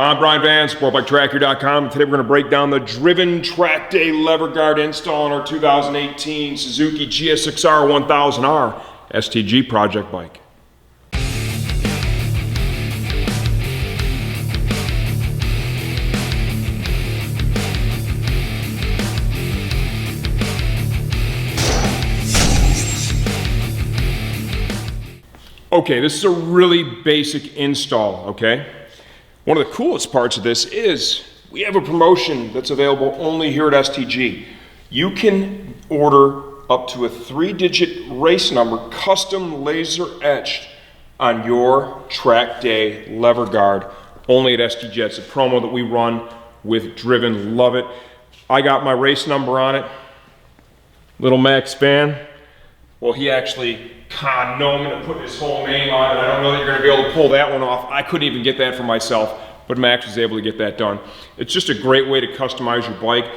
I'm Brian Van, SportbikeTracker.com. Today we're going to break down the Driven Trackday Lever Guard install on our 2018 Suzuki GSX-R1000 STG project bike. Okay, this is a really basic install, okay? One of the coolest parts of this is we have a promotion that's available only here at STG. You can order up to a 3-digit race number, custom laser etched on your Trackday lever guard, only at STG. It's a promo that we run with Driven, love it. I got my race number on it. Little Max fan, well, he actually conned me to put his whole name on it. I don't know that you're going to be able to pull that one off. I couldn't even get that for myself, but Max was able to get that done. It's just a great way to customize your bike.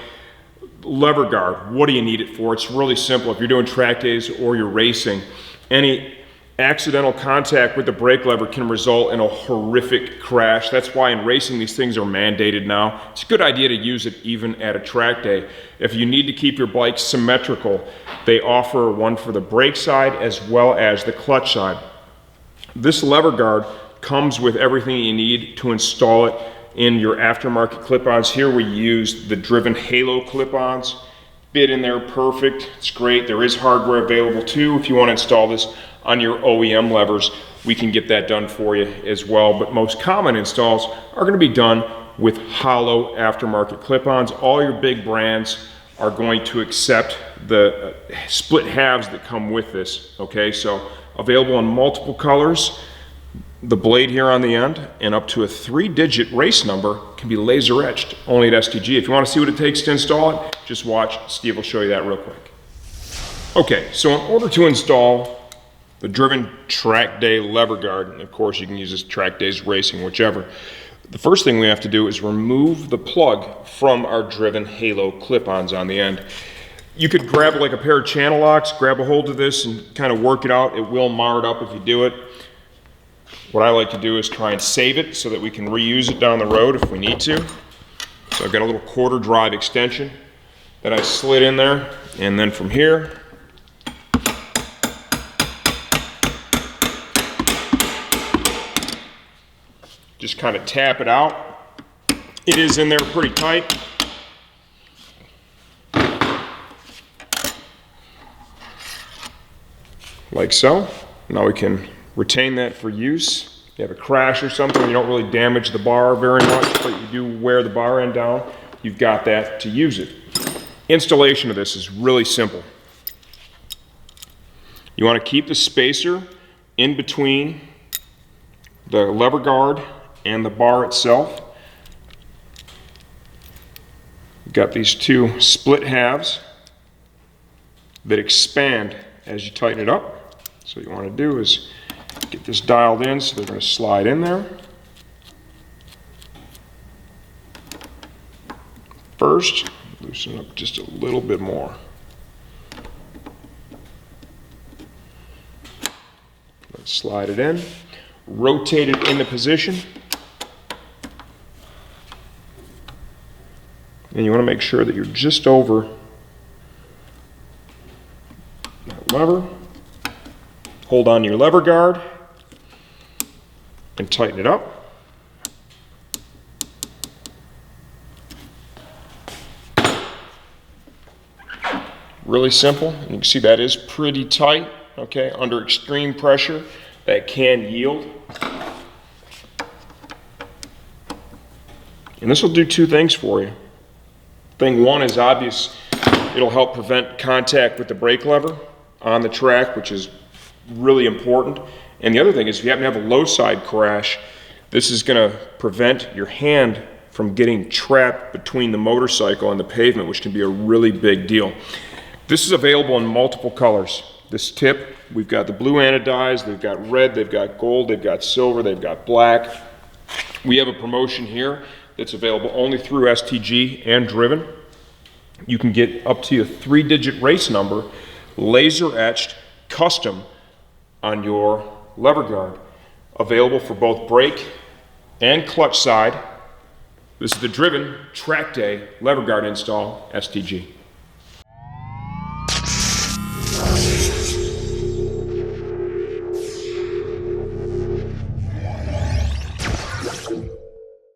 Lever guard, what do you need it for? It's really simple. If you're doing track days or you're racing, any accidental contact with the brake lever can result in a horrific crash. That's why in racing these things are mandated now. It's a good idea to use it even at a track day. If you need to keep your bike symmetrical, they offer one for the brake side as well as the clutch side. This lever guard comes with everything you need to install it in your aftermarket clip-ons. Here we use the Driven Halo clip-ons. Bit in there perfect, it's great. There is hardware available too. If you want to install this on your OEM levers, we can get that done for you as well. But most common installs are going to be done with hollow aftermarket clip-ons. All your big brands are going to accept the split halves that come with this, okay? So available in multiple colors. The blade here on the end and up to a 3-digit race number can be laser etched only at STG. If you want to see what it takes to install it, just watch. Steve will show you that real quick. Okay, so in order to install the Driven Trackday Lever Guard, and of course you can use this track days, racing, whichever, the first thing we have to do is remove the plug from our Driven Halo clip-ons on the end. You could grab like a pair of channel locks, grab a hold of this and kind of work it out. It will mar it up if you do it. What I like to do is try and save it so that we can reuse it down the road if we need to. So I've got a little quarter drive extension that I slid in there, and then from here, just kind of tap it out. It is in there pretty tight. Like so. Now we can retain that for use. If you have a crash or something, you don't really damage the bar very much, but you do wear the bar end down, you've got that to use it. Installation of this is really simple. You want to keep the spacer in between the lever guard and the bar itself. You've got these two split halves that expand as you tighten it up. So what you want to do is get this dialed in so they're going to slide in there. First, loosen up just a little bit more. Let's slide it in. Rotate it into position. And you want to make sure that you're just over that lever. Hold on to your lever guard and tighten it up. Really simple. And you can see that is pretty tight, okay? Under extreme pressure, that can yield. And this will do two things for you. Thing one is obvious. It'll help prevent contact with the brake lever on the track, which is really important. And the other thing is, if you happen to have a low side crash, this is going to prevent your hand from getting trapped between the motorcycle and the pavement, which can be a really big deal. This is available in multiple colors. This tip, we've got the blue anodized, they've got red, they've got gold, they've got silver, they've got black. We have a promotion here that's available only through STG and Driven. You can get up to a 3-digit race number, laser etched, custom on your lever guard. Available for both brake and clutch side. This is the Driven Trackday Lever Guard install STG.